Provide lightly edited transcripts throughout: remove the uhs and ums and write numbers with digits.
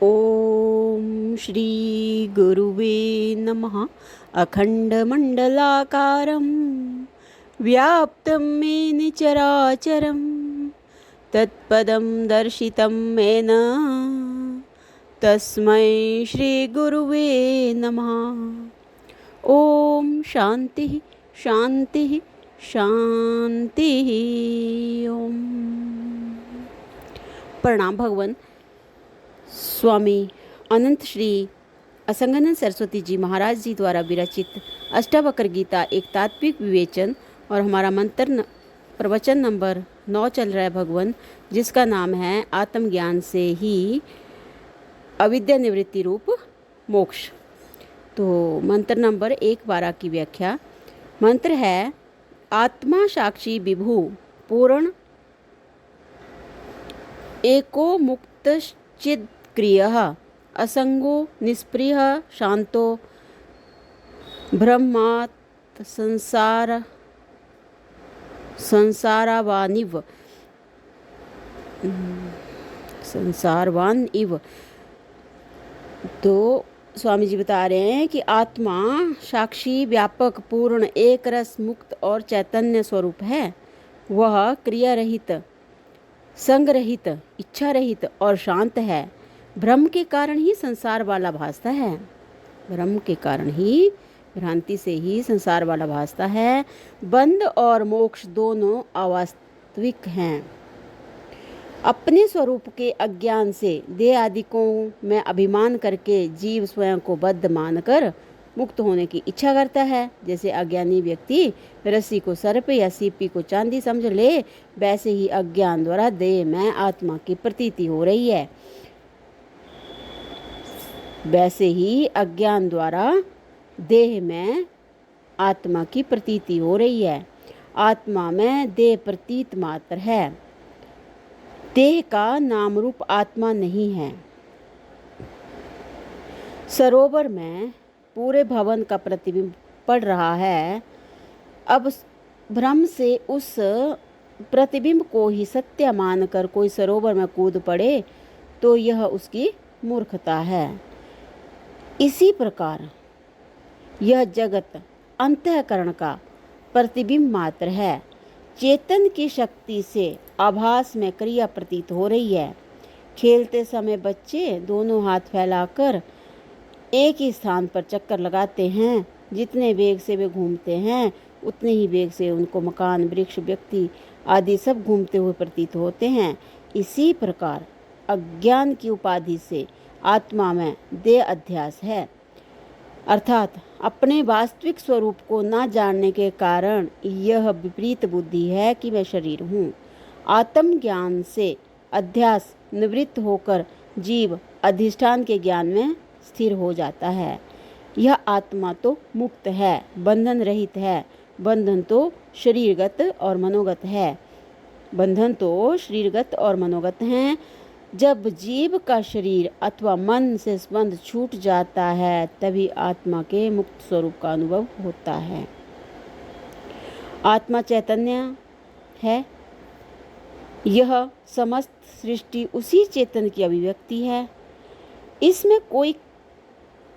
ओम श्री गुरुवे नमः। अखंडमंडलाकारं व्याप्तं येन चराचरं तत्पदं दर्शितं येन तस्मै श्री गुरुवे नमः। ओम शांति शांति शांति। ओम प्रणाम भगवान। स्वामी अनंत श्री असंगानंद सरस्वती जी महाराज जी द्वारा विरचित अष्टावक्र गीता एक तात्विक विवेचन और हमारा मंत्र प्रवचन नंबर 9 चल रहा है भगवान, जिसका नाम है आत्मज्ञान से ही अविद्या निवृत्ति रूप मोक्ष। तो मंत्र नंबर 1/12 की व्याख्या। मंत्र है आत्मा साक्षी विभु पूर्ण एको मुक्त चिद क्रियः असंगो निष्प्रिय शांतो ब्रह्मात् संसारवान इव। तो स्वामी जी बता रहे हैं कि आत्मा साक्षी व्यापक पूर्ण एक रस मुक्त और चैतन्य स्वरूप है। वह क्रिया रहित संग रहित इच्छा रहित और शांत है। भ्रम के कारण ही संसार वाला भासता है। भ्रम के कारण ही भ्रांति से ही संसार वाला भासता है। बंध और मोक्ष दोनों अवास्तविक हैं। अपने स्वरूप के अज्ञान से देह आदिकों में अभिमान करके जीव स्वयं को बद्ध मानकर मुक्त होने की इच्छा करता है। जैसे अज्ञानी व्यक्ति रस्सी को सर्प या सीपी को चांदी समझ ले, वैसे ही अज्ञान द्वारा देह में आत्मा की प्रतीति हो रही है। वैसे ही अज्ञान द्वारा देह में आत्मा की प्रतीति हो रही है। आत्मा में देह प्रतीत मात्र है। देह का नाम रूप आत्मा नहीं है। सरोवर में पूरे भवन का प्रतिबिंब पड़ रहा है। अब भ्रम से उस प्रतिबिंब को ही सत्य मानकर कोई सरोवर में कूद पड़े तो यह उसकी मूर्खता है। इसी प्रकार यह जगत अंतःकरण का प्रतिबिंब मात्र है। चेतन की शक्ति से आभास में क्रिया प्रतीत हो रही है। खेलते समय बच्चे दोनों हाथ फैलाकर एक ही स्थान पर चक्कर लगाते हैं। जितने वेग से वे घूमते हैं उतने ही वेग से उनको मकान, वृक्ष, व्यक्ति आदि सब घूमते हुए प्रतीत होते हैं। इसी प्रकार अज्ञान की उपाधि से आत्मा में देह अध्यास है, अर्थात अपने वास्तविक स्वरूप को न जानने के कारण यह विपरीत बुद्धि है कि मैं शरीर हूँ। आत्मज्ञान से अध्यास निवृत्त होकर जीव अधिष्ठान के ज्ञान में स्थिर हो जाता है। यह आत्मा तो मुक्त है, बंधन रहित है। बंधन तो शरीरगत और मनोगत है। बंधन तो शरीरगत और मनोगत हैं। जब जीव का शरीर अथवा मन से संबंध छूट जाता है तभी आत्मा के मुक्त स्वरूप का अनुभव होता है। आत्मा चैतन्य है। यह समस्त सृष्टि उसी चेतन की अभिव्यक्ति है। इसमें कोई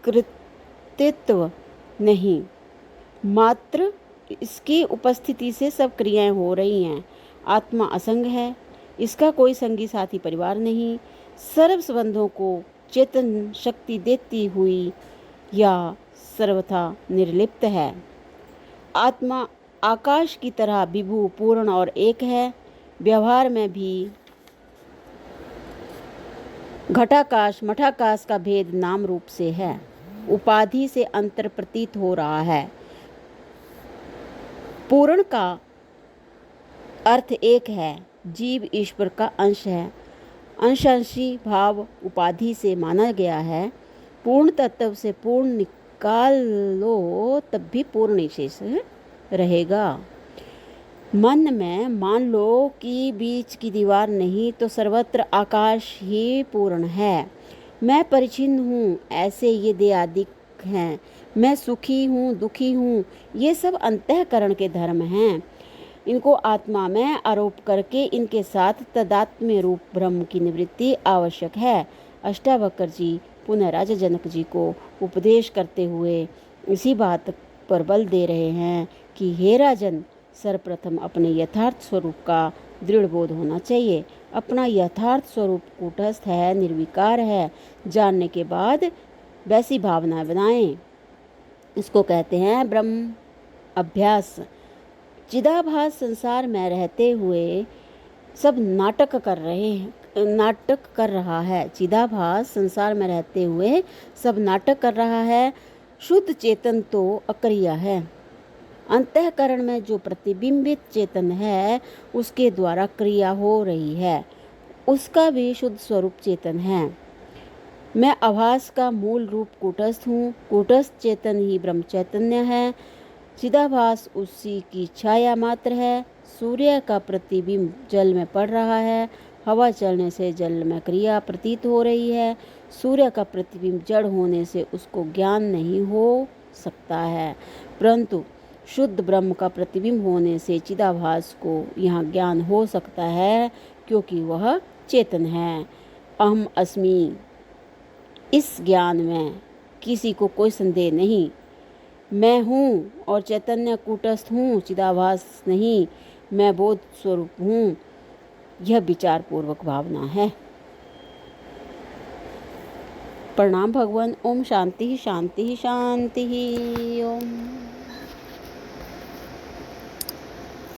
कृतित्व नहीं, मात्र इसकी उपस्थिति से सब क्रियाएं हो रही हैं। आत्मा असंग है। इसका कोई संगी साथी परिवार नहीं। सर्व संबंधों को चेतन शक्ति देती हुई या सर्वथा निर्लिप्त है। आत्मा आकाश की तरह विभु पूर्ण और एक है। व्यवहार में भी घटाकाश मठाकाश का भेद नाम रूप से है। उपाधि से अंतर प्रतीत हो रहा है। पूर्ण का अर्थ एक है। जीव ईश्वर का अंश है। अंशांशी भाव उपाधि से माना गया है। पूर्ण तत्व से पूर्ण निकाल लो तब भी पूर्ण शेष रहेगा। मन में मान लो कि बीच की दीवार नहीं तो सर्वत्र आकाश ही पूर्ण है। मैं परिचिन्न हूँ, ऐसे ये देहादिक हैं। मैं सुखी हूँ, दुखी हूँ, ये सब अंतःकरण के धर्म हैं। इनको आत्मा में आरोप करके इनके साथ तदात्म्य रूप ब्रह्म की निवृत्ति आवश्यक है। अष्टावक्र जी पुनः राजा जनक जी को उपदेश करते हुए इसी बात पर बल दे रहे हैं कि हे राजन, सर्वप्रथम अपने यथार्थ स्वरूप का दृढ़ बोध होना चाहिए। अपना यथार्थ स्वरूप कूटस्थ है, निर्विकार है। जानने के बाद वैसी भावना बनाएं। इसको कहते हैं ब्रह्म अभ्यास। चिदाभास संसार में रहते हुए सब नाटक कर रहा है। चिदाभास संसार में रहते हुए सब नाटक कर रहा है। शुद्ध चेतन तो अक्रिय है। अंतःकरण में जो प्रतिबिंबित चेतन है उसके द्वारा क्रिया हो रही है, उसका भी शुद्ध स्वरूप चेतन है। मैं आभास का मूल रूप कूटस्थ हूँ। कूटस्थ चेतन ही ब्रह्म चैतन्य है। चिदाभास उसी की छाया मात्र है। सूर्य का प्रतिबिंब जल में पड़ रहा है। हवा चलने से जल में क्रिया प्रतीत हो रही है। सूर्य का प्रतिबिंब जड़ होने से उसको ज्ञान नहीं हो सकता है, परंतु शुद्ध ब्रह्म का प्रतिबिंब होने से चिदाभास को यहाँ ज्ञान हो सकता है, क्योंकि वह चेतन है। अहम अस्मि, इस ज्ञान में किसी को कोई संदेह नहीं। मैं हूँ और चैतन्य कूटस्थ हूँ, चिदाभास नहीं। मैं बोध स्वरूप हूँ। यह विचार पूर्वक भावना है। प्रणाम भगवान। ओम शांति शांति शांति। ओम।